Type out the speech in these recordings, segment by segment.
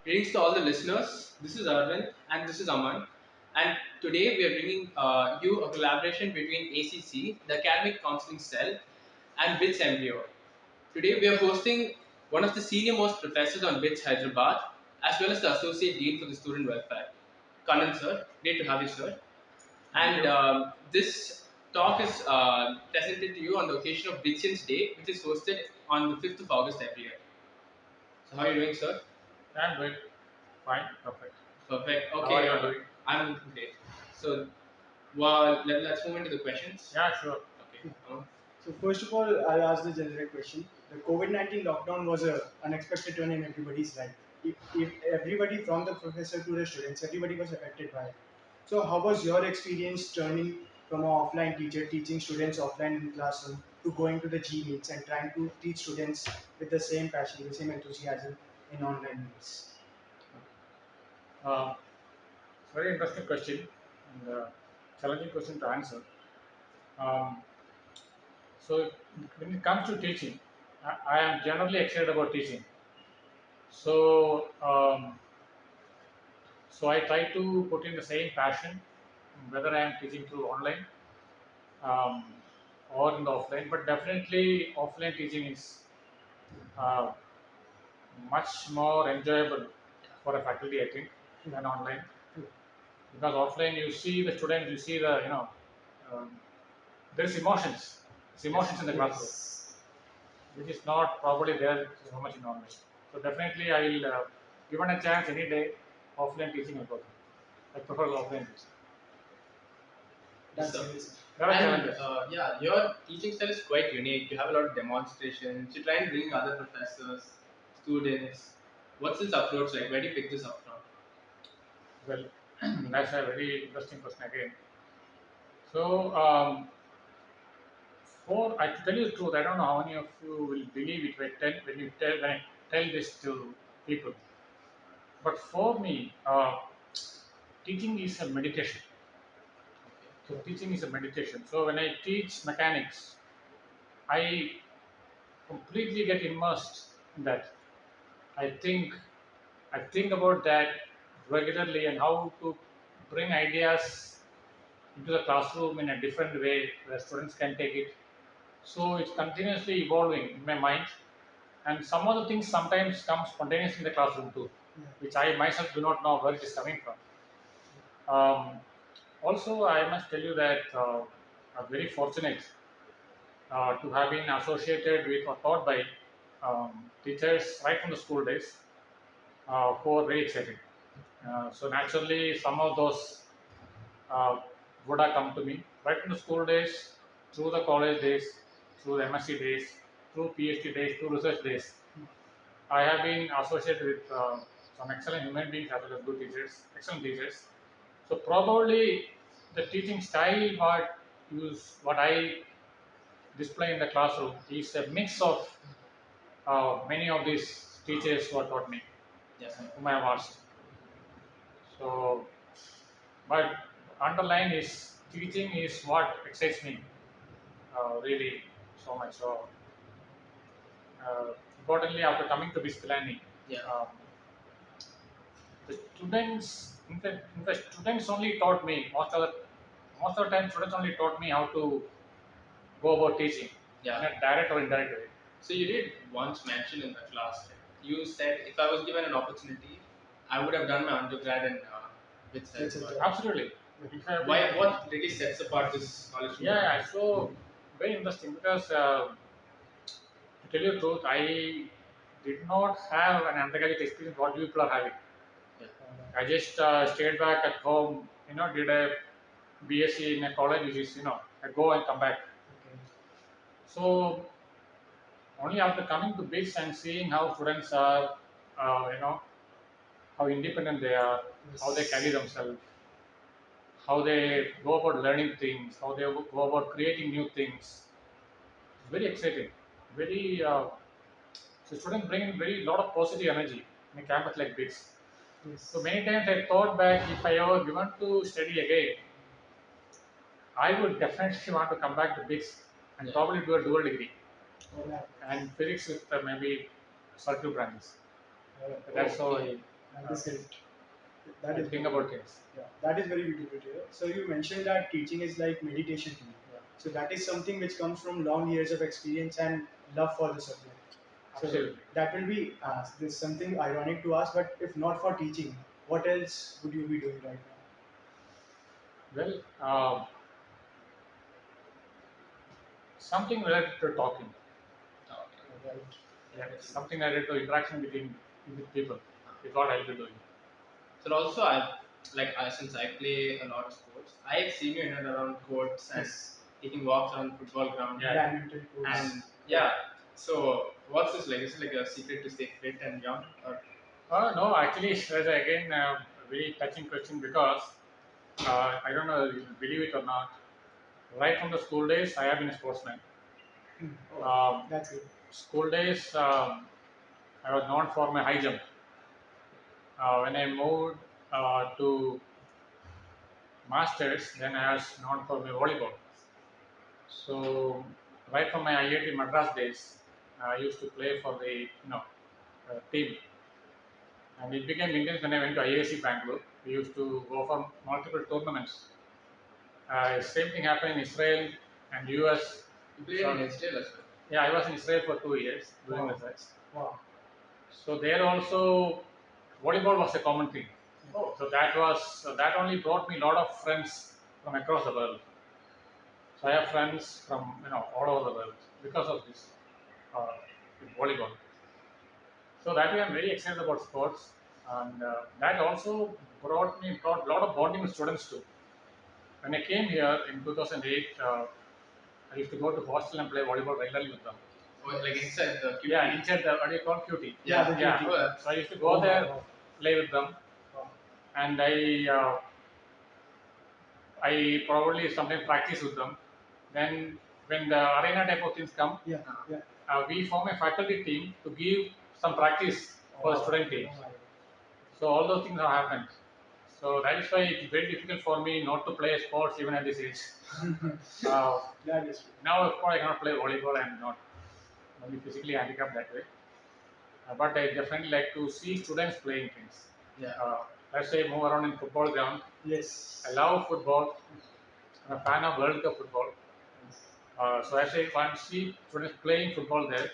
Greetings to all the listeners. This is Arvind and this is Aman. And today we are bringing you a collaboration between ACC, the Academic Counseling Cell, and BITS Embryo. Today we are hosting one of the senior most professors on BITS Hyderabad, as well as the Associate Dean for the Student Welfare. Kannan sir, great to have you, sir. Thank And you. this talk is presented to you on the occasion of BITSians Day, which is hosted on the 5th of August every year. So how are you doing, sir? I'm doing fine. Perfect. Perfect. How are Okay, you doing? I'm great. So, let's move into the questions. Yeah, sure. Okay. So first of all, I'll ask the generic question. The COVID-19 lockdown was a unexpected turn in everybody's life. If everybody from the professor to the students, everybody was affected by it. So how was your experience turning from an offline teacher teaching students offline in classroom to going to the G meets and trying to teach students with the same passion, the same enthusiasm in online meets? It's a very interesting question and challenging question to answer. Um, so, when it comes to teaching, I am generally excited about teaching. So, I try to put in the same passion, whether I am teaching through online um, or in the offline. But definitely, offline teaching is uh, much more enjoyable for a faculty, I think, than online. Because offline, you see the students, you see the um, there's emotions in the classroom, Yes. which is not probably there so much in online. So definitely, I will given a chance any day, offline teaching will go through. I prefer offline teaching. Yes, That's sir. really sir. There are And challenges. yeah, your teaching style is quite unique. You have a lot of demonstrations. You try and bring other professors, students. What's this approach like? Where do you pick this up from? Well, that's a very interesting question again. So, to tell you the truth, I don't know how many of you will believe it when I tell this to people. But for me, teaching is a meditation. Okay. So teaching is a meditation. So when I teach mechanics, I completely get immersed in that. I think I think about that regularly and how to bring ideas into the classroom in a different way where students can take it. So it's continuously evolving in my mind. And some of the things sometimes come spontaneously in the classroom too, Yeah. which I myself do not know where it is coming from. Um, Also, I must tell you that I'm very fortunate to have been associated with or taught by teachers right from the school days who are very exciting. So naturally, some of those uh, would have come to me right from the school days, through the college days, through the MSc days, through PhD days, through research days. I have been associated with some excellent human beings as well as good teachers, excellent teachers. So probably the teaching style what I display in the classroom is a mix of many of these teachers who have taught me, Yes, sir. whom I have asked. So, but underline is teaching is what excites me really so much. So, importantly, after coming to BITS Pilani, Yeah. um, the students, in fact, students only taught me most of the time. Students only taught me how to go about teaching in Yeah. a direct or indirect way. So you did once mention in the class, right? You said if I was given an opportunity, I would have done my undergrad in BITS That's it. Hyderabad. Absolutely. If I have been, Why? What really sets apart this college from yeah, the yeah. others? So very interesting because to tell you the truth, I did not have an undergraduate experience what you people are having. Yeah. I just stayed back at home, did a BSc in a college, which is I go and come back. Okay. So only after coming to BITS and seeing how students are, how independent they are, how they carry Yes. themselves, how they go about learning things, how they go about creating new things. It's very exciting. Very so students bring in very lot of positive energy in a campus like this. So Yes. many times I thought back if I ever given to study again, I would definitely want to come back to BITS and Yeah. probably do a dual degree Yeah. and physics with maybe circle branches. That's Oh, how okay. I. That is great. That and is think very about good. things. Yeah, that is very beautiful to hear. So you mentioned that teaching is like meditation to you. Yeah. So that is something which comes from long years of experience and love for the subject. So Absolutely. that will be there's something ironic to ask, but if not for teaching, what else would you be doing right now? Well, something related to talking. Okay. Right. Yeah, something related to interaction between with people is what I'll be doing. So also, since I play a lot of sports, I've seen you in and around courts and Yes. taking walks around the football ground. Yeah. Badminton courts. And yeah, so what's this like? Is it like a secret to stay fit and young? Or No, actually, there's again a very touching question because I don't know if you believe it or not. Right from the school days, I have been a sportsman. oh, Um, That's it. School days, I was known for my high jump. When I moved to masters, then I was known for my volleyball. So right from my IIT Madras days, I used to play for the team, and it became intense when I went to IAC Bangalore. We used to go for multiple tournaments. Same thing happened in Israel and US. you played in So HDL as well. yeah, I was in Israel for 2 years doing Wow. research. Wow. So there also volleyball was a common thing. Oh, So that only brought me a lot of friends from across the world. So I have friends from all over the world because of this uh, volleyball. So that way I'm very excited about sports, and that also brought a lot of bonding with students too. When I came here in 2008, I used to go to hostel and play volleyball regularly with them. oh, like inside the QT. Yeah, inside the what do you call QT? Yeah, the Yeah. duty. Oh, that's So I used to Oh go my there, God. play with them, Wow. and I probably sometimes practice with them. Then when the arena type of things come, Yeah. Yeah. we form a faculty team to give some practice for the Wow. student teams. Oh my God. So all those things have happened. So that is why it's very difficult for me not to play sports even at this age. Uh, That is true. Now, of course, I cannot play volleyball. I'm not maybe physically handicapped that way. But I definitely like to see students playing things. yeah. Let's say move around in football ground. I Yes. love football. I'm a fan of World Cup football. So I say if I see students playing football there,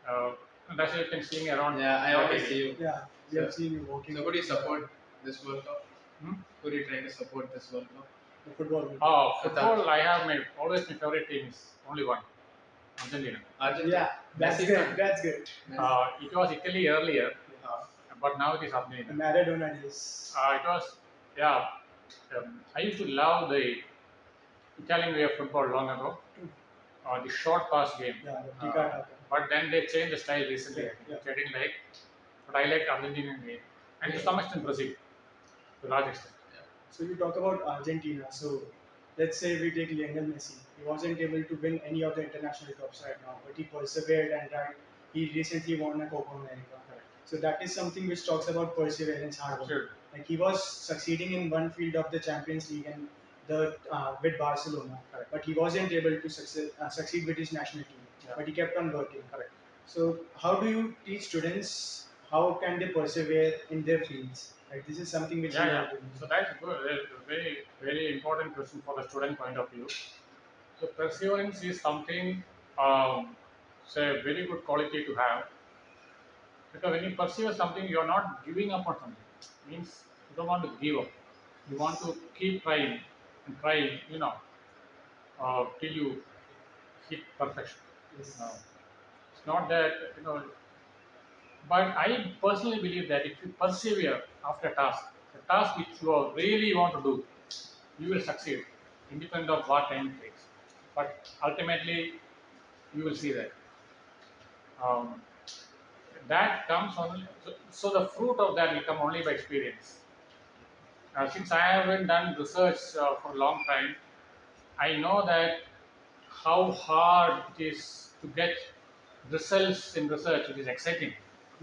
uh, that's why you can see me around Yeah, I that always area. see you. Yeah. We So, have seen you walking. so could you support this World Cup? Hmm? Could you try to support this World Cup? the football. Football, I have always my favorite team is only one, Argentina. Argentina. Yeah. That's Messi good. fan. That's good. Messi. It was Italy earlier, Uh, but now it is Argentina. Maradona days. It was, yeah. I used to love the Italian way of football long ago, the short pass game. Yeah. The Tika Uh, Taka. but then they changed the style recently, Yeah. I think, Yeah. which I didn't like. But I like Argentinian game, and to some extent Brazil, to a large extent. yeah. So you talk about Argentina. So let's say we take Lionel Messi. He wasn't able to win any of the international cups right now, but he persevered and he recently won a Copa America. Correct. So that is something which talks about perseverance, hard work. Absolutely. Like he was succeeding in one field of the Champions League and the with Barcelona, Correct. but he wasn't able to succeed with his national team. Yeah. But he kept on working. Correct. So how do you teach students how can they persevere in their fields? Like this is something which Yeah, you yeah. are doing. So that's good. A very, very important question for the student point of view. So perseverance is something, it's a very good quality to have, because when you pursue something, you are not giving up on something. Means you don't want to give up. You want to keep trying and trying, till you hit perfection. Uh, Yes. it's not that but I personally believe that if you persevere after a task, the task which you really want to do, you will succeed, independent of what time it takes. But ultimately, you will see that. Um, that comes only, so the fruit of that will come only by experience. Since I haven't done research for a long time, I know that how hard it is to get results in research, which is exciting.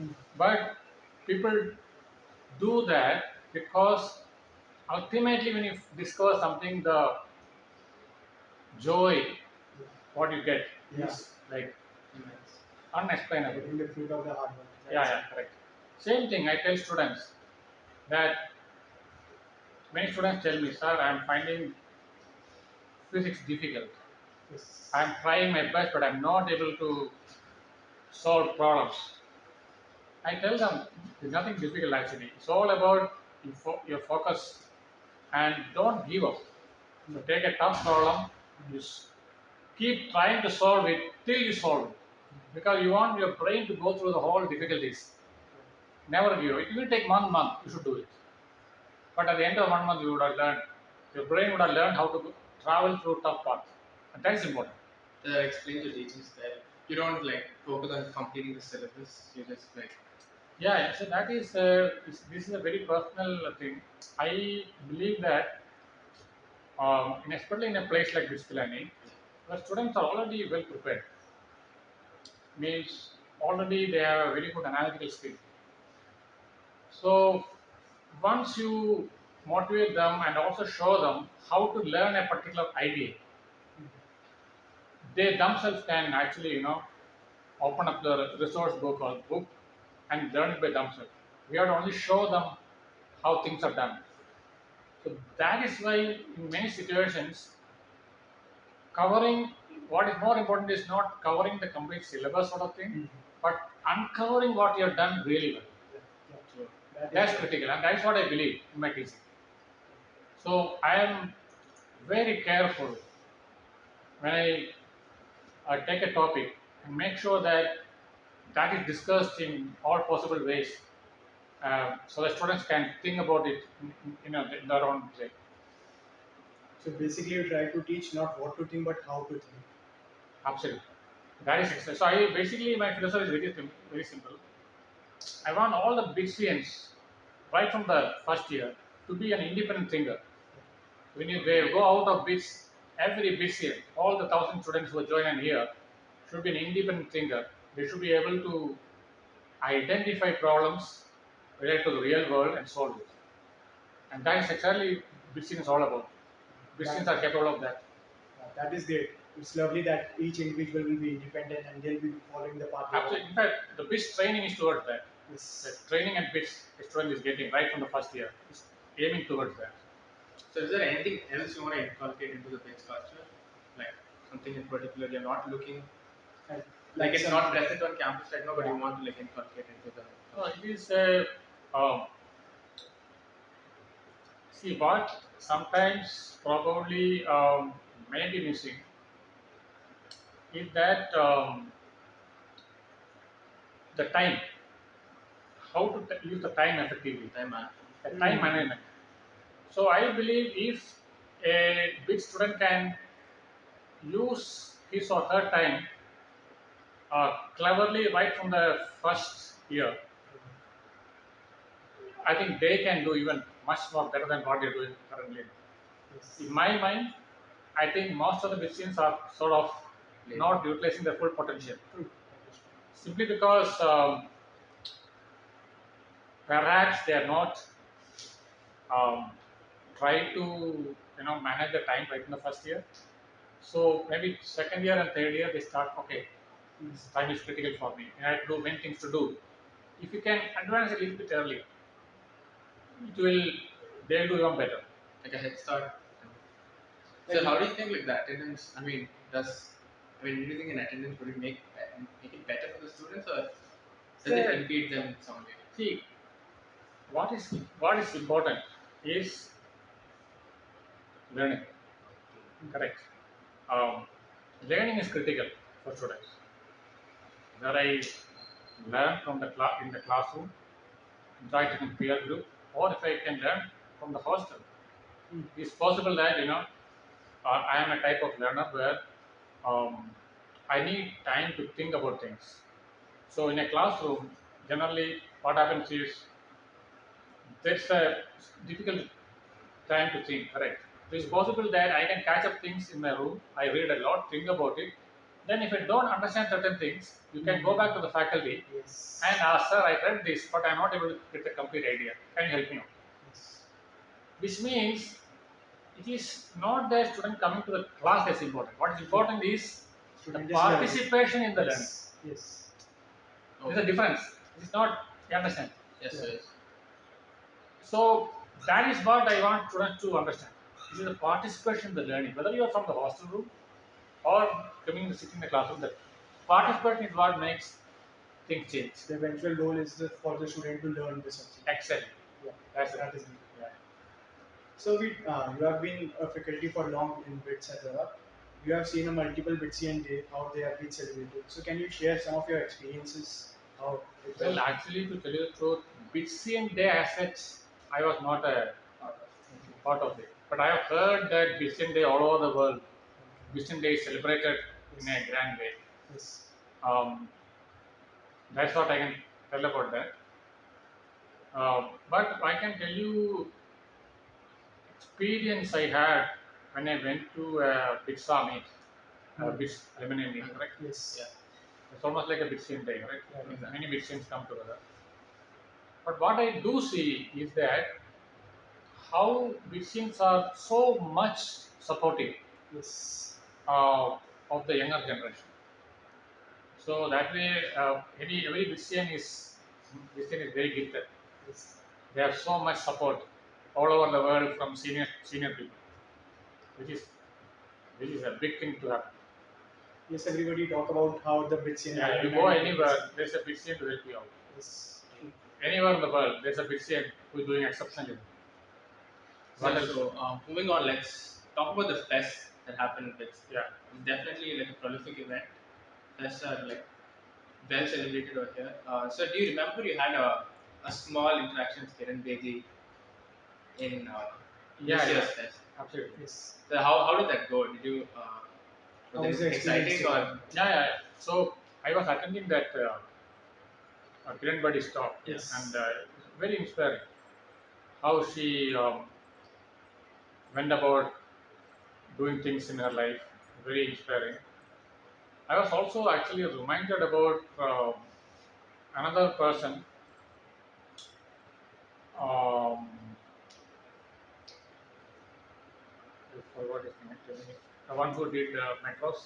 Mm. But people do that because ultimately, when you discover something, the joy Yeah. what you get Yeah. is like Immense. unexplainable. Getting the fruit of the hard work. Yeah, That's yeah, correct. Same thing I tell students. that many students tell me, sir, I am finding physics difficult. Yes. I am trying my best, but I am not able to solve problems. I tell them there's nothing difficult actually. It's all about your focus and don't give up. So take a tough problem, you keep trying to solve it till you solve it. Because you want your brain to go through the whole difficulties. Never give up. It will take 1 month, you should do it. But at the end of 1 month, you would have learned, your brain would have learned how to travel through tough paths. And that is important. Explain to teachers that you don't like focus on completing the syllabus. You just like Yeah, so that is, this is a very personal thing. I believe that, especially in a place like BITS Pilani, the students are already well prepared. Means already they have a very good analytical skill. So once you motivate them and also show them how to learn a particular idea, they themselves can actually, open up the resource book or book and learn it by themselves. We have to only show them how things are done. So that is why in many situations, covering what is more important is not covering the complete syllabus sort of thing, but uncovering what you have done really well. Yeah, true. That's critical, and that's what I believe in my teaching. So I am very careful when I take a topic and make sure that that is discussed in all possible ways, so the students can think about it in their own way. So basically, you try to teach not what to think, but how to think. Absolutely, that is excellent. So I basically my philosophy is very simple. I want all the BITSians right from the first year to be an independent thinker. When they go out of BITS, every BITSian, all the 1,000 students who join in here should be an independent thinker. They should be able to identify problems related to the real world and solve it. And that is exactly BITSian is all about. BITSians That, are capable of that. that is great. It's lovely that each individual will be independent and they'll be following the path they Absolutely. want. In fact, the BITS training is towards that. The Yes. training and BITS a student is getting right from the first year is aiming towards that. so. Is there anything else you want to inculcate into the base culture? Like something in particular you're not looking And like it's not something. present on campus right now, but you Yeah. want to like inculcate into the No, culture. it is um, see what sometimes probably may be missing is that the time, how to use the time effectively, Time management. the time management. So I believe if a big student can use his or her time cleverly right from the first year, I think they can do even much more better than what they're doing currently. In Yes. my mind, I think most of the musicians are sort of Later. not utilizing their full potential True. simply because perhaps they are not um, trying to manage the time right in the first year. So maybe second year and third year they start, okay, this time is critical for me and I have to do many things to do. If you can advance a little bit earlier, it will they'll do even better. Like a head start. So Like, how do you think like the attendance? Do you think an attendance would it make it better for the students, or does it So, impede them in some way? see, what is important is learning. Correct. Um, Learning is critical for students. Whether I learn from in the classroom, enjoy it in peer group, or if I can learn from the hostel. It's possible that I am a type of learner where um, I need time to think about things. So in a classroom, generally what happens is there's a difficult time to think, correct? So it's possible that I can catch up things in my room, I read a lot, think about it. Then if I don't understand certain things, you can go back to the faculty yes. and ask, sir, I read this, but I'm not able to get the complete idea. Can you help me out? Yes. Which means it is not the student coming to the class that's important. What is True. important is the Student is learning. participation in the learning. Yes. Yes. There's a Okay. difference. It's not, you understand? Yes, Yeah. yes. So that is what I want students to understand. This is a participation in the learning, whether you are from the hostel room or coming to sit in the classroom. That participation is what makes things change. The eventual goal is for the student to learn the subject. Excellent. Yeah, That's it. that is it. Yeah. So you have been a faculty for long in BITS Hyderabad. You have seen a multiple BITSian day, how they have been celebrated. So can you share some of your experiences? How it Well, was? actually, to tell you the truth, BITSian Day as such, I was not a Okay. part of it. But I have heard that BITSian Day all over the world, Okay. BITSian Day is celebrated in Yes. a grand way. Yes. Um, that's what I can tell about that. But I can tell you experience I had when I went to BITSA meet, Hmm. BITS alumni meet, correct? Yeah, Yes. It's almost like a BITSian Day, right? Yeah. exactly. Many BITSians come together. But what I do see is that how BITSians are so much supportive Yes. uh, of the younger generation. So that way, every BITSian is very gifted. Yes. They have so much support all over the world from senior people, which is a big thing to happen. Yes. Everybody talk about how the BITSian Yeah, you alumni go meet is. anywhere, there's a BITSian to help you out. Yes. True. Anywhere in the world, there's a BITSian who is doing exceptionally well. What else? So moving on, let's talk about the fest that happened with. Yeah, It's definitely like a prolific event. Fests are like well celebrated over here. So do you remember you had a small interaction with Kiran Bedi in this yeah, year's fest? absolutely. Yes. So how did that go? Did you was How was the anything experience exciting or regarding that? Yeah. So I was attending that Kiran Buddy's talk, and Yes. very inspiring. How she went about doing things in her life, very inspiring. I was also actually reminded about another person. Um, I forgot his name actually. The one who did metros.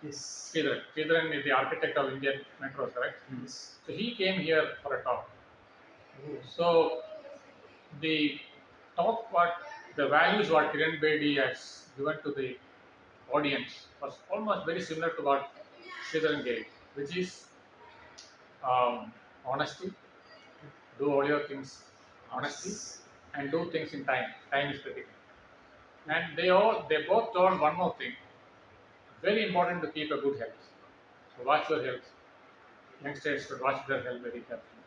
Yes. Sridharan is the architect of Indian metros, correct? Yes. So he came here for a talk. Oh. So the talk, what the values what Kiran Bedi has given to the audience was almost very similar to what Sridharan gave, which is honesty, do all your things honestly, Yes. and do things in time. Time is critical. And they both told one more thing. Very important to keep a good health. So watch your health. Youngsters should watch their health very carefully.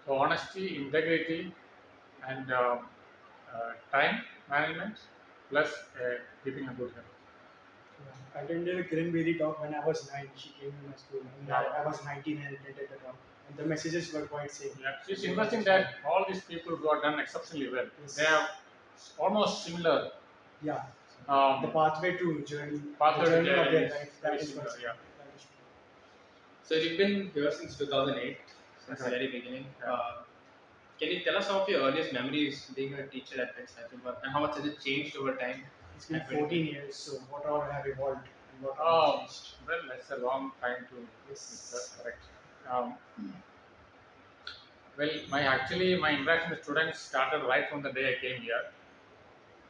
So honesty, integrity, and time management plus keeping a good health. Yeah. I attended a Kiran Bedi talk when I was 9. She came to my school. I mean, Yeah. I was 19 and attended the talk. And the messages were quite same. Yeah. So it's They were interesting inspiring. that all these people who have done exceptionally well, they Yes. have almost similar Yeah. The um, pathway to journey, the pathway to journey of journey their is life, very that is quite similar. similar. Yeah. That is true. so you've been here since 2008, since the Okay. very beginning. Yeah. Can you tell us some of your earliest memories being a teacher at BITS Hyderabad and how much has it changed over time It's been at 14 2020? years, so what all have evolved and what all have Um, changed? well, that's a long time to Yes. correct. Um, well, my interaction with students started right from the day I came here,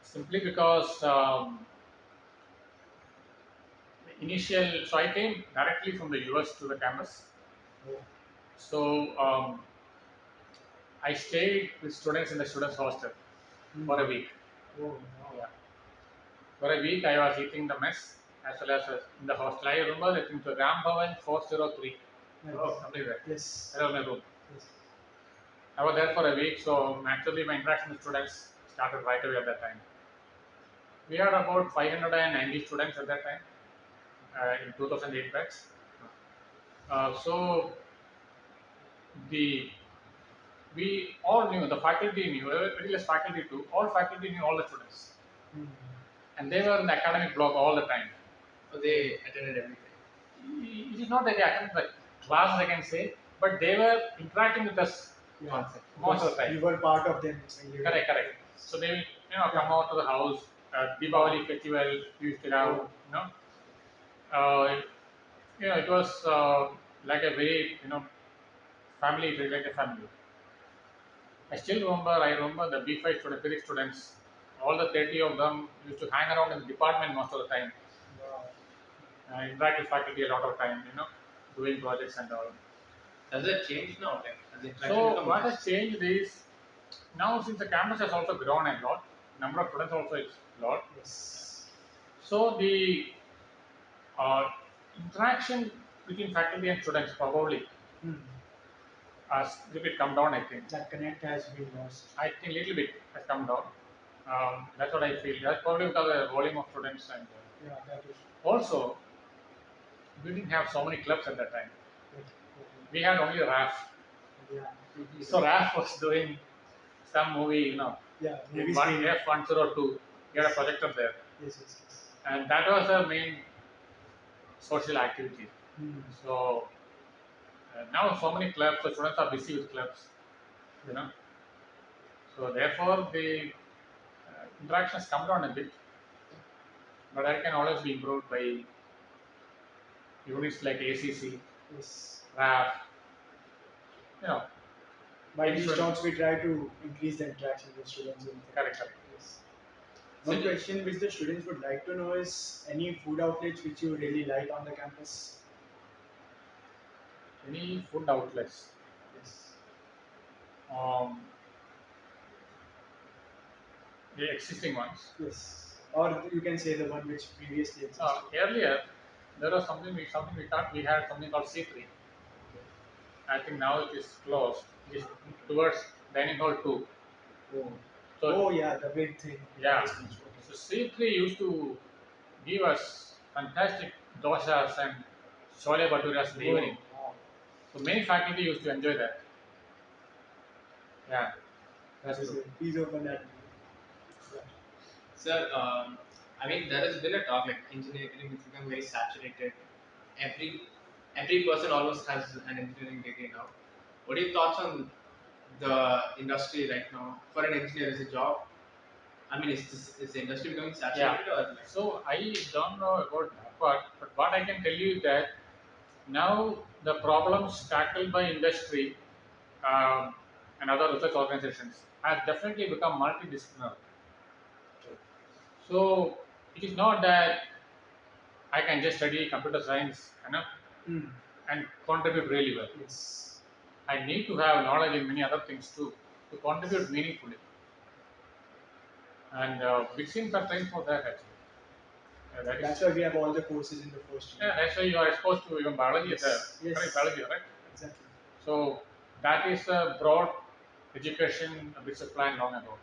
simply because initial. So I came directly from the US to the campus. Oh. So I stayed with students in the students' hostel Hmm. for a week. Oh, wow. Yeah, for a week I was eating the mess as well as in the hostel. I remember it into Ram Bhavan 403. Nice. Something like that. Yes. That was my room. Yes. I was there for a week, so naturally my interaction with students started right away at that time. We had about 590 students at that time in 2008 batch. So the we all knew, the faculty knew, very less faculty too. All faculty knew all the students, Hmm. and they were in the academic block all the time. So they attended everything. It is not that they attended the class, I can say, but they were interacting with us Yeah. Concept. most of Because the time. you were part of them when you were. Correct. So they will, come Yeah. out to the house. Deepavali festival we used to have, Oh. Uh, it was like a very, family, it is like a family. I remember the B5 student, physics students, all the 30 of them used to hang around in the department most of the time, Wow. interact with faculty a lot of time, doing projects and all. Does it change now? Like, has the interaction So become what has less? changed is now since the campus has also grown a lot, number of students also is a lot. Yes. So the uh, interaction between faculty and students probably Hmm. has a little bit come down. I think. That connect has been lost. I think little bit has come down. That's what I feel. That's probably because of the volume of students and Yeah, that is. also we didn't have so many clubs at that time. That, We had only RAF. yeah. So RAF was doing some movie, Yeah. in Movie one screening. F102. We had a Yes. projector there, Yes. Yes. Yes. and that was the main social activity. Hmm. So now so many clubs, the students are busy with clubs, you Yeah. know. So therefore the interaction has come down a bit, but that can always be improved by units like ACC, Yes. RAF, you know, By these ensuring. talks, we try to increase the interaction with students in Correct, correct. yes. So, One question which the students would like to know is any food outlets which you really like on the campus? Any food outlets, Yes. um, the existing ones. Yes. Or you can say the one which previously existed. Earlier, there was something we thought we had something called C3. I think now it is closed. It is towards dining hall 2. Oh. So Oh yeah, the big thing. That yeah, is much okay. so C3 used to give us fantastic dosas and chole bhaturas in the Oh evening. wow. So many faculty used to enjoy that. Yeah, that's Yes, true. yes. Please open that. Yeah. sir, I mean, there has been a talk like engineering is becoming very saturated. Every every person almost has an engineering degree now. What are your thoughts on the industry right now for an engineer as a job? I mean, is the industry becoming Yeah. saturated or like? So I don't know about that part, but what I can tell you is that now the problems tackled by industry and other research organizations has definitely become multidisciplinary. So it is not that I can just study computer science, Hmm. and contribute really well. Yes. I need to have knowledge in many other things too to contribute meaningfully. And BITSians are trained for that actually. That That's is, why we have all the courses in the first year. yeah, that's why you are exposed to even biology at the Yes. correct Yes. biology, right? Exactly. So that is a broad education BITS plan long ago.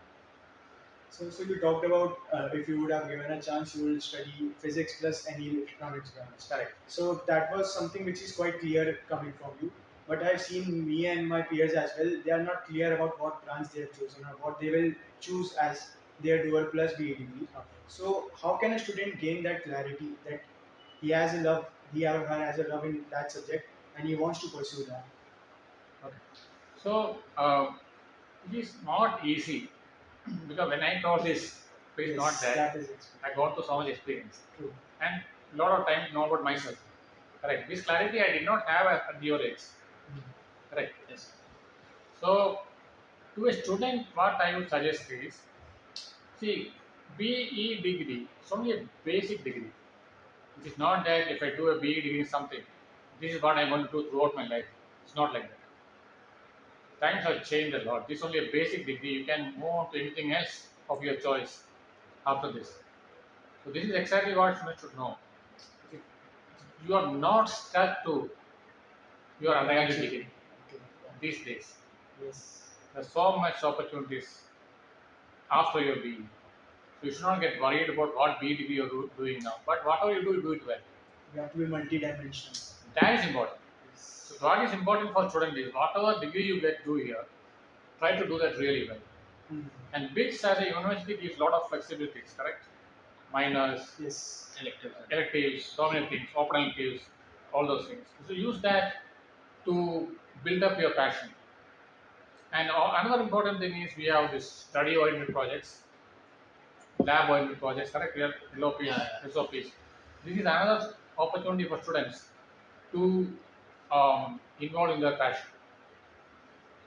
So you talked about if you would have given a chance, you will study physics plus any electronics branch. Correct. So that was something which is quite clear coming from you. But I've seen me and my peers as well. They are not clear about what branch they have chosen or what they will choose as their dual plus BE degree. Okay. So how can a student gain that clarity that he has a love, he or her has a love in that subject and he wants to pursue that? Okay. So it is not easy because when I told this, it is not Yes, that that is it. I gone through so much experience True. and a lot of time to know about myself. Correct. This clarity I did not have at your age. Mm. Correct. Yes. So to a student, what I would suggest is see BE degree is only a basic degree. It is not that if I do a BE degree in something, this is what I want to do throughout my life. It's not like that. Times have changed a lot. This is only a basic degree. You can move on to anything else of your choice after this. So this is exactly what students should know. Okay. You are not stuck to your undergraduate Branch. degree Okay. these days. Yes. There's so much opportunities after your BE. So you should not get worried about what BE degree you're doing now. But whatever you do it well. You have to be multi-dimensional. That is important. So Yes. what is important for student is whatever degree you get do here, try to do that really well. Hmm. And BITS as a university gives a lot of flexibilities, correct? Minors, Yes. Electives. electives, so many things, open electives, all those things. So use that to build up your passion. And another important thing is we have this study-oriented projects, lab-oriented projects, correct? We have LOPs, Yeah, yeah. SOPs. This is another opportunity for students to involve in their passion.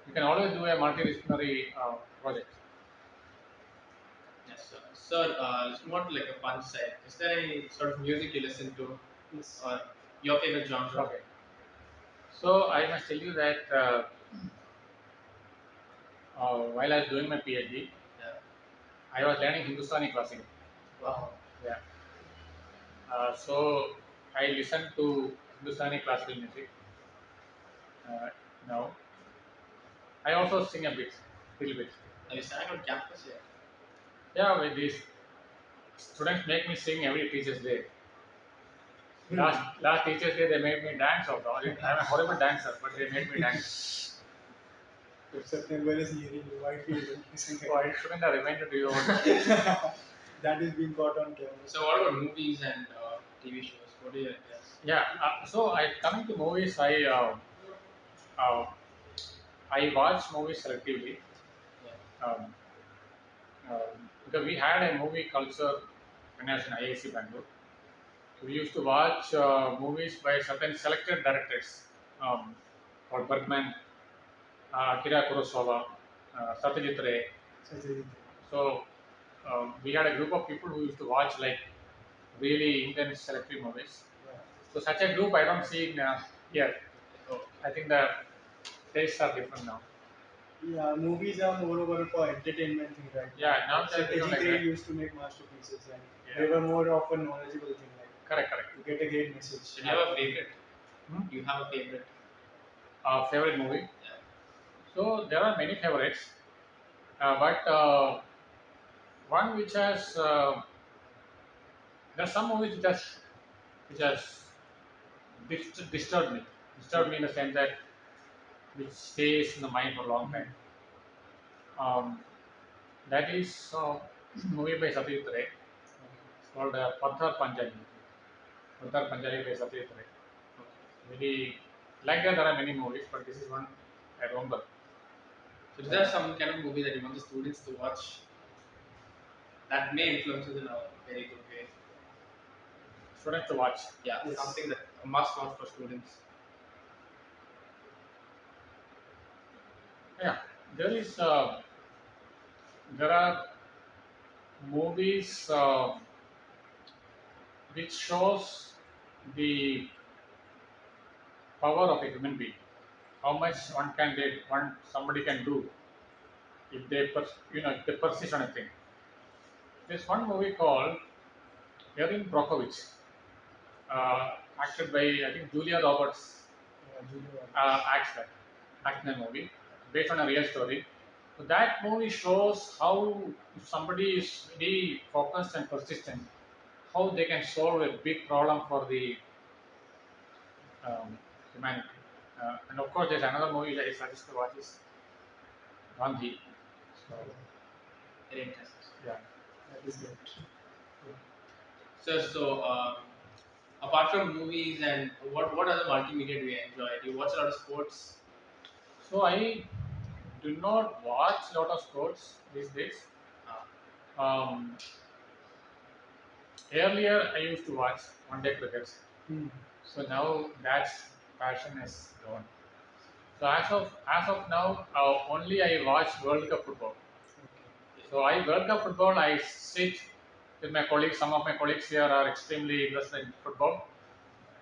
You can always do a multidisciplinary project. Yes, sir. Sir, it's not like a fun side. Is there any sort of music you listen to, Yes. or your favorite genre? Okay. So I must tell you that while I was doing my PhD, Yeah. I was learning Hindustani classical. Wow. Yeah. So I listen to Hindustani classical music uh, now. I also sing a bit, little bit. Have you sang on campus yet? Yeah, with these students make me sing every Teachers' Day. Last Teachers' Day they made me dance also. I'm a horrible dancer, but they made me dance. If September is nearing, you might be able to sing So I shouldn't have reminded you about that. that is being caught on camera. So, what about movies and TV shows? What do you guess? Yeah. So I coming to movies, uh, I watch movies selectively. Yeah. Um, because we had a movie culture when I was in IAC Bangalore. We used to watch movies by certain selected directors called Bergman, Akira Kurosawa, Satyajit Ray. Surgery. So we had a group of people who used to watch like really intense selective movies. Yeah. So such a group I don't see in here. Oh, I think the tastes are different now. Yeah, movies are more over for entertainment thing right now. Yeah, now Like they become Satyajit like Ray that. used to make masterpieces and Yeah. they were more of a knowledgeable thing, like Correct, correct. to get a great message. so do you have a favorite? Hmm? Do you have a favorite? Favorite movie? Yeah. So there are many favorites, but one which has there are some movies which has disturbed me in the sense that which stays in the mind for a long time. Um, that is movie by Satyajit Ray. It's called Pathar Panjali. Pathar Panjali by Satyajit Ray. Really like that there are many movies, but this is one I remember. So, is there some kind of movie that you want the students to watch that may influence us in a very good way? Students to watch. Yeah, Yes. something that a must watch for students. Yeah, there is there are movies which shows the power of a human being. How much one somebody can do if if they persist on a thing. There's one movie called Erin Brockovich, acted by I think Julia Roberts Yeah, Julia Roberts. acts in a movie based on a real story. So that movie shows how if somebody is very focused and persistent, how they can solve a big problem for the um, humanity. And of course, there's another movie that I suggest to watch is Gandhi. So Very interesting. yeah. That is good. So, apart from movies and what other multimedia do you enjoy? Do you watch a lot of sports? So I do not watch a lot of sports these days. Uh, Um, Earlier, I used to watch one-day cricket. Hmm. So now that passion is gone. So as of now, only I watch World Cup football. So I World Cup football. I sit with my colleagues. Some of my colleagues here are extremely interested in football.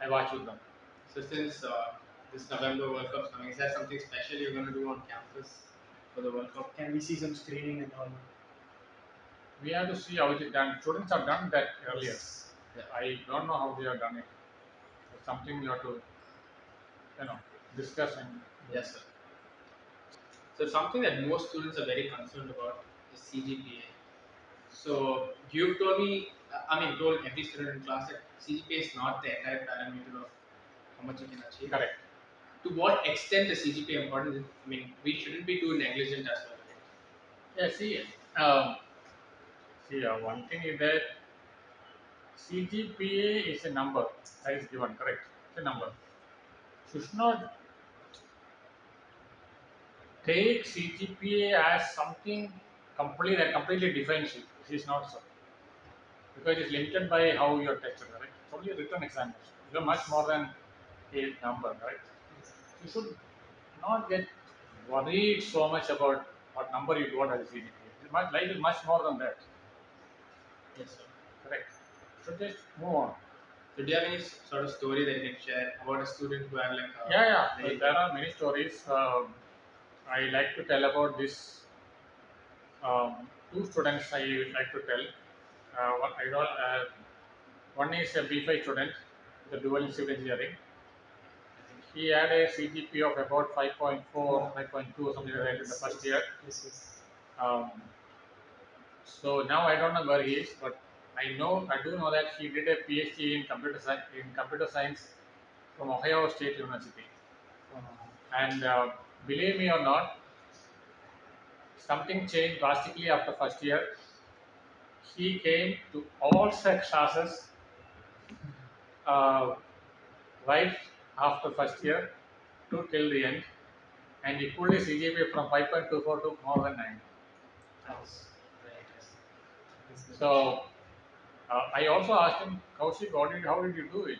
I watch with them. so, since this November World Cup's coming, is there something special you're going to do on campus for the World Cup? Can we see some screening and all? We have to see how it is done. Students have done that earlier. Yes. Yeah. I don't know how they have done it. It's something you have to, you know, discuss and do. Yes, sir. So, something that most students are very concerned about is CGPA. So, you've told me, told every student in class that CGPA is not the entire parameter of how much you can achieve. Correct. To what extent is CGPA important? We shouldn't be too negligent as well, right? Yeah. One thing is that CGPA is a number that is given. Correct. It's a number. Should not take CGPA as something completely defines you. This is not so because it's limited by how you are tested. Correct. It's only a written examination. You are much more than a number. Correct. You should not get worried so much about what number you got as CGPA. Life is much more than that. Yes, sir. Correct. So just move on. So do you have any sort of story that you can share about a student who had like Yeah, yeah. very So there are many stories. I like to tell about this. Two students I would like to tell. One is a B5 student, the dual in civil engineering. He had a CGP of about 5.4, Yeah. 5.2 or something like that in the Yes, first yes, year. yes, yes. Um, so now I don't know where he is, but I do know that he did a PhD in computer science from Ohio State University. Uh, And believe me or not, something changed drastically after first year. He came to all such classes uh, right after first year to till the end, and he pulled his CGPA from 5.24 to more than 9. nice. Very nice. that's good. So I also asked him, Kaushik, how did you do it?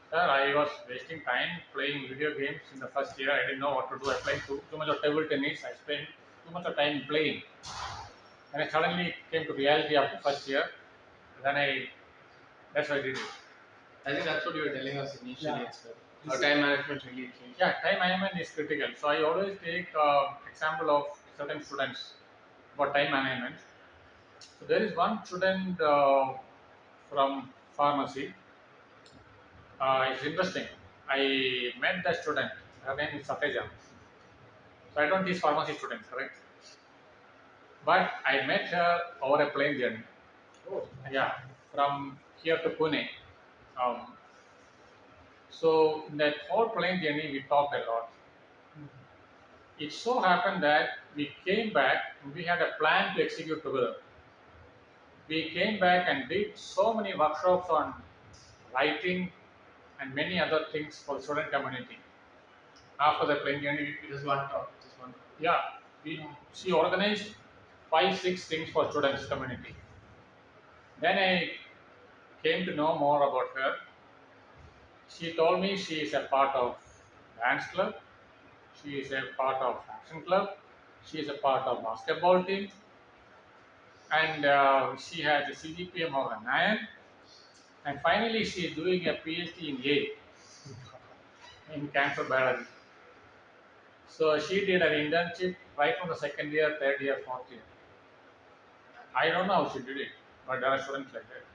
Sir, I was wasting time playing video games in the first year. I didn't know what to do. I played too much of table tennis. I spent too much of time playing. And I suddenly came to reality after first year. Then that's why I did it. I think that's what you were telling us initially Yeah. as well. This Our is, time management really changed. Yeah, time management is critical. So I always take example of certain students for time management. So there is one student from pharmacy. It's interesting. I met the student. Her name is Sateja. So I don't teach pharmacy students, correct? But I met her over a plane journey. Oh, Yeah, from here to Pune. Um, so in that whole plane journey, we talked a lot. It so happened that we came back and we had a plan to execute together. We came back and did so many workshops on writing and many other things for the student community. After the plane journey, just one talk. Just one talk. yeah, she organized 5, 6 things for students community. Then I came to know more about her. She told me she is a part of dance club, she is a part of action club, she is a part of basketball team, and she has a CGPA more than 9. And finally, she is doing a PhD in Yale in cancer biology. So she did an internship right from the second year, third year, fourth year. I don't know how she did it, but there are students like that.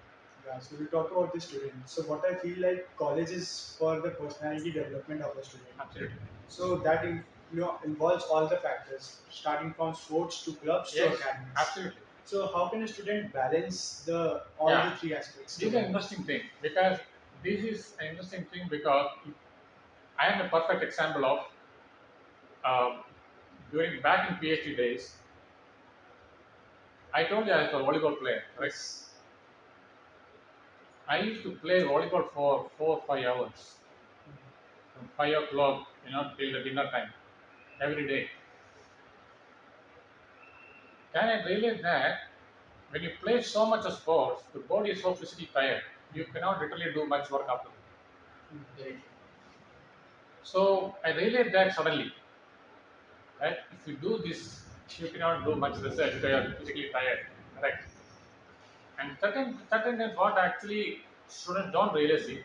yeah, so we talk about the student. So what I feel like college is for the personality development of a student. Absolutely. So that involves all the factors, starting from sports to clubs to Yes, academics. absolutely. So how can a student balance the all the Yeah, three aspects this is an together? interesting thing because I am a perfect example of during back in PhD days. I told you I was a volleyball player, correct? Yes. I used to play volleyball for 4 or 5 hours from 5 o'clock, till the dinner time every day. Then I realized that when you play so much of sports, the body is so physically tired. You cannot literally do much work after. Very true. So I realized that suddenly, that if you do this, you cannot do much research because you are physically tired. Correct. And certain times what actually students don't realize it,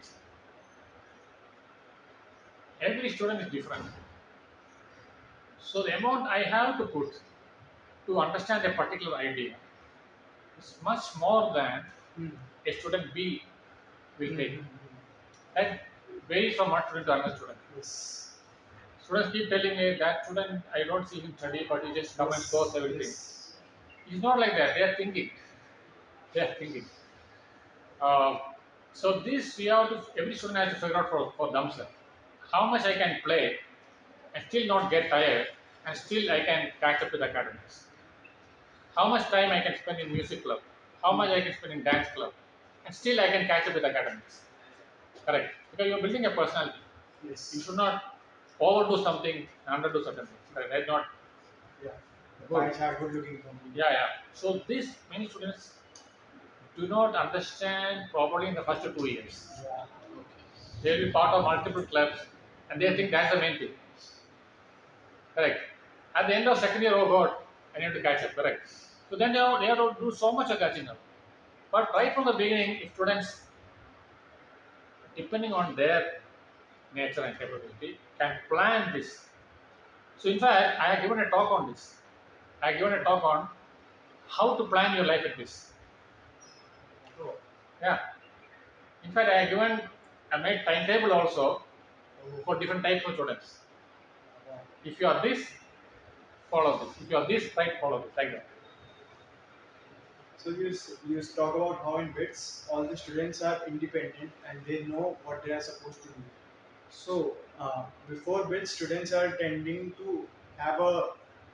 every student is different. So the amount I have to put to understand a particular idea is much more than Hmm. a student B will Hmm. take. Hmm. Hmm. That varies from one student to another student. Yes. Students keep telling me that student I don't see him study, but he just come and scores Yes. everything. Yes. It's not like that. They are thinking. They are thinking. Uh, so this we have to every student has to figure out for themselves how much I can play and still not get tired and still I can catch up with academics. How much time I can spend in music club, how much I can spend in dance club, and still I can catch up with academics. Correct. Because you're building a personality. You Yes. should not overdo something and underdo certain things. Correct. That's not Yeah. The pie good. chart good looking for me. Yeah, yeah. So this many students do not understand properly in the first 2 years. Yeah. They'll be part of multiple clubs and they think that's the main thing. Correct. At the end of second year, oh God, I need to catch up, correct? So then they have to do so much of catching up. But right from the beginning, if students, depending on their nature and capability, can plan this. So in fact, I have given a talk on this. I have given a talk on how to plan your life at this. Oh, Yeah. In fact, I made timetable also oh, for different types of students. wow. If you are this, follow this. If you are this, right, follow this, like that. So you talk about how in BITS all the students are independent and they know what they are supposed to do. So before BITS, students are tending to have a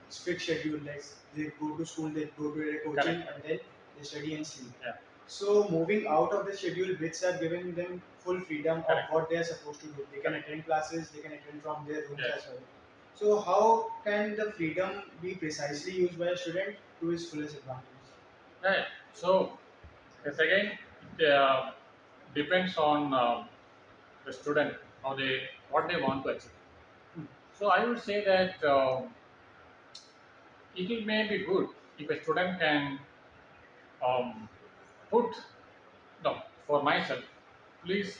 strict schedule. Like they go to school, they go to their coaching, Correct. and then they study and sleep. Yeah. So moving out of the schedule, BITS are giving them full freedom of Correct. what they are supposed to do. They can Correct. attend classes, they can attend from their rooms Yes. as well. So how can the freedom be precisely used by a student to his fullest advantage? Yeah. Yeah. So yes, again, it depends on the student how they what they want to achieve. Hmm. So I would say that it may be good if a student can um, put no for myself. Please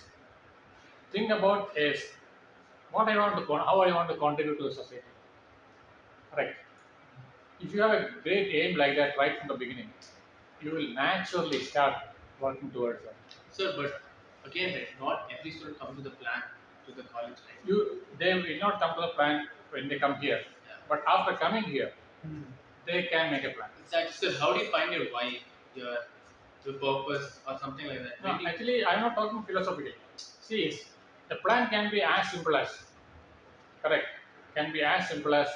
think about is what I want to how I want to contribute to the society. Right. If you have a great aim like that right from the beginning, you will naturally start working towards that. Sir, but again, right, not every student come to the plan to the college, right? They will not come to the plan when they come here, Yeah. but after coming here, Hmm. they can make a plan. Exactly. Sir, how do you find your why, your your purpose, or something like that? No, When do you, actually, I'm not talking philosophically. See, the plan can be as simple as correct. Can be as simple as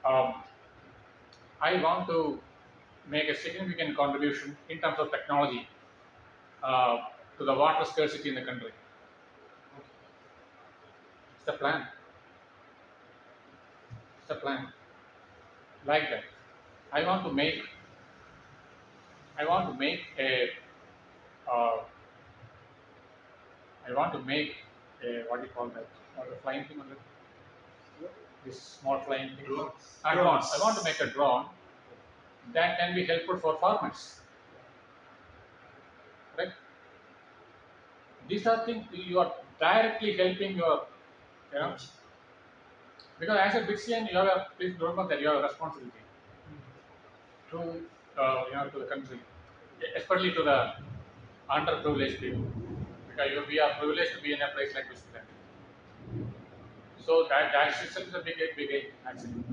um, I want to make a significant contribution in terms of technology to the water scarcity in the country. It's the plan. It's the plan like that. I want to make. I want to make a. Uh, I want to make a what do you call that? The flying thing on it. This small flying thing. drones? A drone. I want to make Drones. a drone that can be helpful for farmers. Right? These are things you are directly helping your, you know, Village. because as a BITSian, you have a please remember that you have a responsibility to, to the country, especially to the underprivileged people, because we are privileged to be in a place like this. So that itself is a big aim, actually.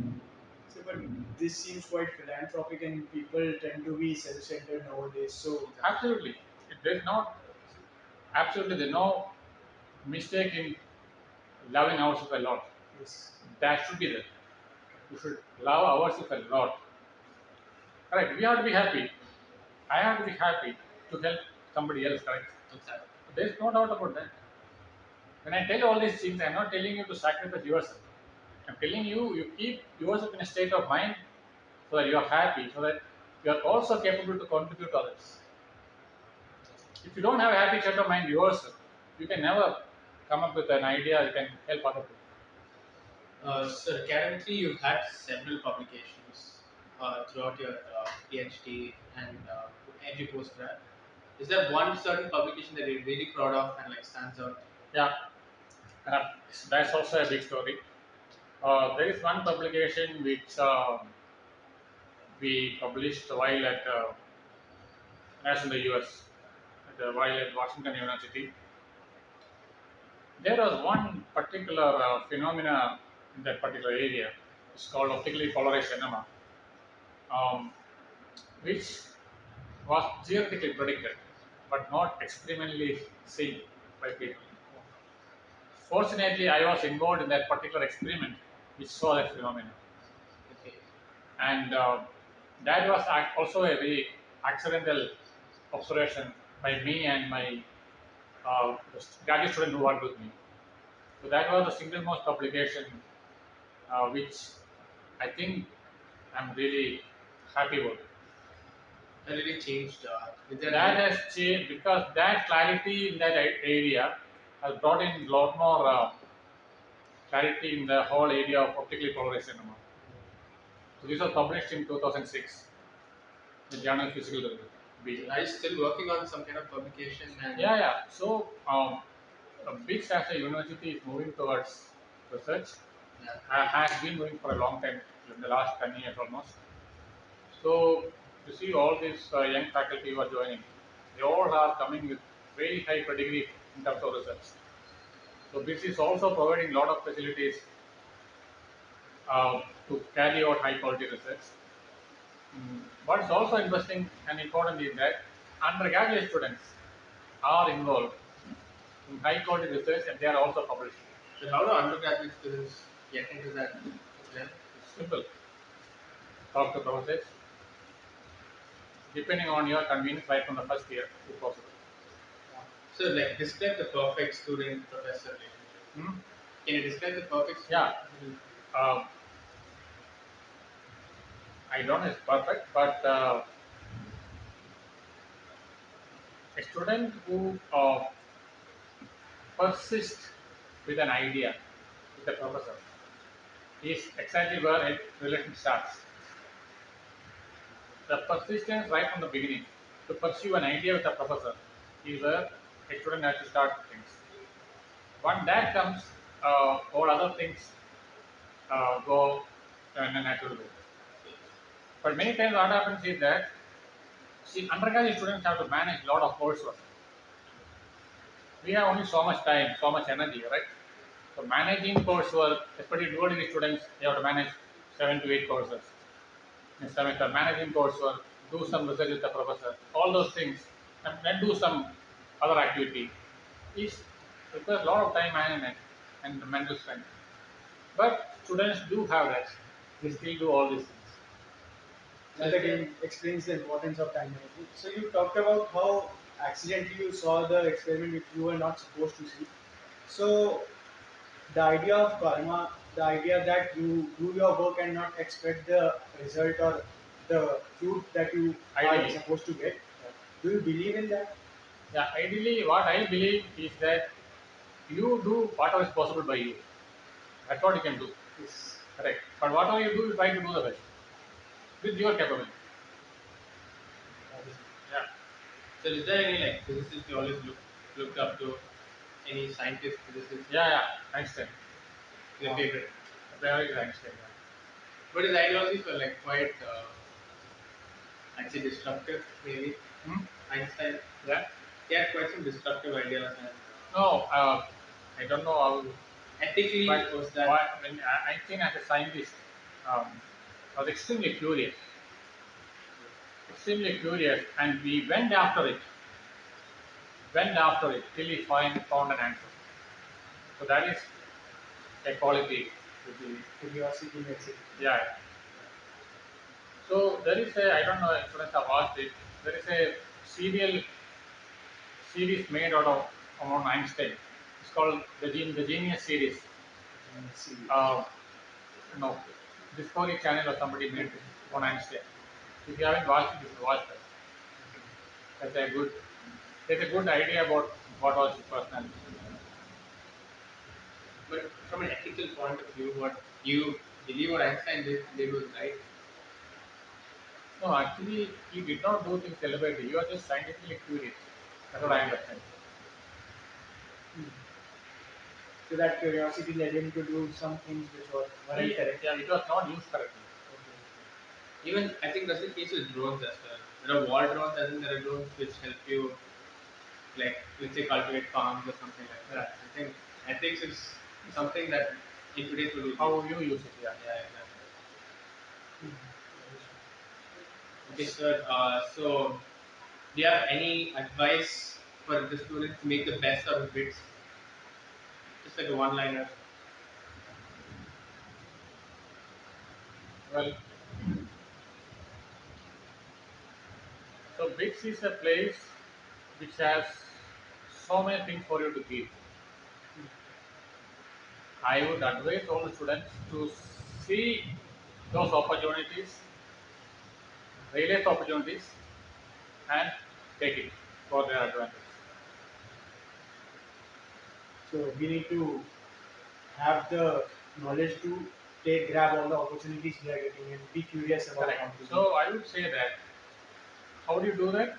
So, but this seems quite philanthropic, and people tend to be self-centered nowadays. So, Exactly. Absolutely, there's not absolutely there's no mistake in loving ourselves a lot. yes, That should be there. We should love ourselves a lot. Correct. We have to be happy. I have to be happy to help somebody else. Correct. Exactly. There's no doubt about that. When I tell all these things, I'm not telling you to sacrifice yourself. I'm telling you, you keep yourself in a state of mind so that you are happy, so that you are also capable to contribute to others. If you don't have a happy state of mind yourself, you can never come up with an idea you can help other people. yes. Sir, academically, you've had several publications throughout your PhD and every postgrad. Is there one certain publication that you're really proud of and like stands out? Yeah, that's also a big story. There is one publication which we published while at as in the US, while at Washington University. There was one particular phenomena in that particular area. It's called optically polarized enema, um, which was theoretically predicted, but not experimentally seen by people. Fortunately, I was involved in that particular experiment which saw that phenomenon, Okay. and that was also a very accidental observation by me and my the graduate student who worked with me. So that was the single most publication which I think I'm really happy about. That really changed. Did that That help? has changed because that clarity in that area has brought in a lot more clarity in the whole area of optically polarized cinema. These were published in 2006, the journal Physical Review. Are you still working on some kind of publication? And Yeah, yeah. So, BITS as a university is moving towards research. yeah. Has been moving for a long time, in the last 10 years almost. So, you see all these young faculty who are joining, they all are coming with very high pedigree in terms of research. So, BITS is also providing a lot of facilities to carry out high quality research. What's also interesting and important is that undergraduate students are involved in high quality research and they are also publishing. So how do undergraduate students get into that program? It's simple. Talk to professors, depending on your convenience, right from the first year, if possible. So like describe the perfect student professor relationship. Hmm? Can you describe the perfect student? Yeah, um, I don't know it's perfect, but a student who persists with an idea with the professor is exactly where a relation starts. The persistence right from the beginning to pursue an idea with the professor is where a student has to start things. When that comes, all other things go in a natural way. But many times what happens is that, see, undergraduate students have to manage a lot of coursework. We have only so much time, so much energy, right? So managing coursework, especially dual degree students, they have to manage 7 to 8 courses in semester, managing coursework, do some research with the professor, all those things, and then do some other activity. Is requires a lot of time management and mental strength. But students do have that. They still do all these things. So That is there, again explains the importance of time management. So you talked about how accidentally you saw the experiment which you were not supposed to see. So the idea of karma, the idea that you do your work and not expect the result or the fruit that you are Ideally, supposed to get. Do you believe in that? yeah, ideally, what I believe is that you do whatever is possible by you. That's what you can do. Yes. Correct. But whatever you do, you try to do the best with your capability. That is Yeah. so is there any like physicist you always looked up to? Any scientist, physicist, Yeah, yeah. Einstein. your favorite? Very Einstein. Yeah. But his ideologies were like quite, I'd say, destructive. Maybe Hmm? Einstein. Yeah. He had quite some destructive ideas, and No, I don't know how, ethically but was that. what, when Einstein as a scientist was extremely curious, and we went after it till we found an answer. So that is a quality. Which is, curiosity makes it. yeah. So there is a, I don't know if students have watched it. There is a serial series made out of on Einstein. It's called the Genius series. Series. Uh, no, Discovery Channel or somebody made it on Einstein. If you haven't watched it, you should watch that. That's a good. That's a good idea about what was his personality. But from an ethical point of view, what you believe what Einstein did was right. No, actually, he did not do things deliberately. He was just scientifically curious. That's what I understand. So that curiosity led him to do some things which weren't correct. Yeah, it was not used correctly. Even I think that's the case with drones as well. There are war drones, and then there are drones which help you, like let's say, cultivate farms or something like Yeah. that. I think ethics is something that in today's world is How used. you use it, yeah. Yeah, exactly. Okay, sir. So, do you have any advice for the students to make the best out of BITS? Just like a one-liner. Well, so BITS is a place which has so many things for you to give. I would advise all the students to see those opportunities, realize the opportunities, and take it for their advantage. So we need to have the knowledge to take grab all the opportunities we are getting and be curious about Correct. contributing. So I would say that how do you do that?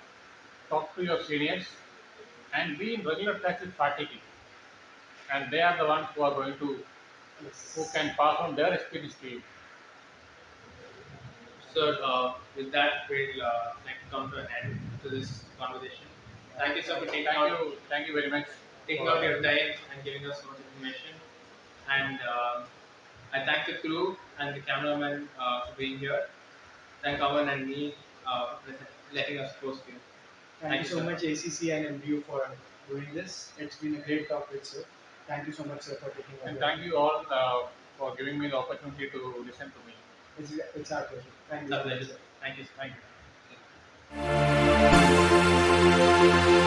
Talk to your seniors and be in regular touch with faculty, and they are the ones who are going to who Yes. can pass on their experience to you. So with that, we'll like come to an end to this conversation. Thank you, sir, for Thank you very much taking out for your time and giving us so much information. And I thank the crew and the cameraman for being here. Thank Aman and me for letting us host you. Thank Thank you you, so sir. much, ACC and MDU, for doing this. It's been a great talk with sir. Thank you so much, sir, for taking and over. thank you all for giving me the opportunity to listen to me. It's our pleasure. Thank It's you a so much, pleasure, sir. sir. Thank you. Thank you. Sir.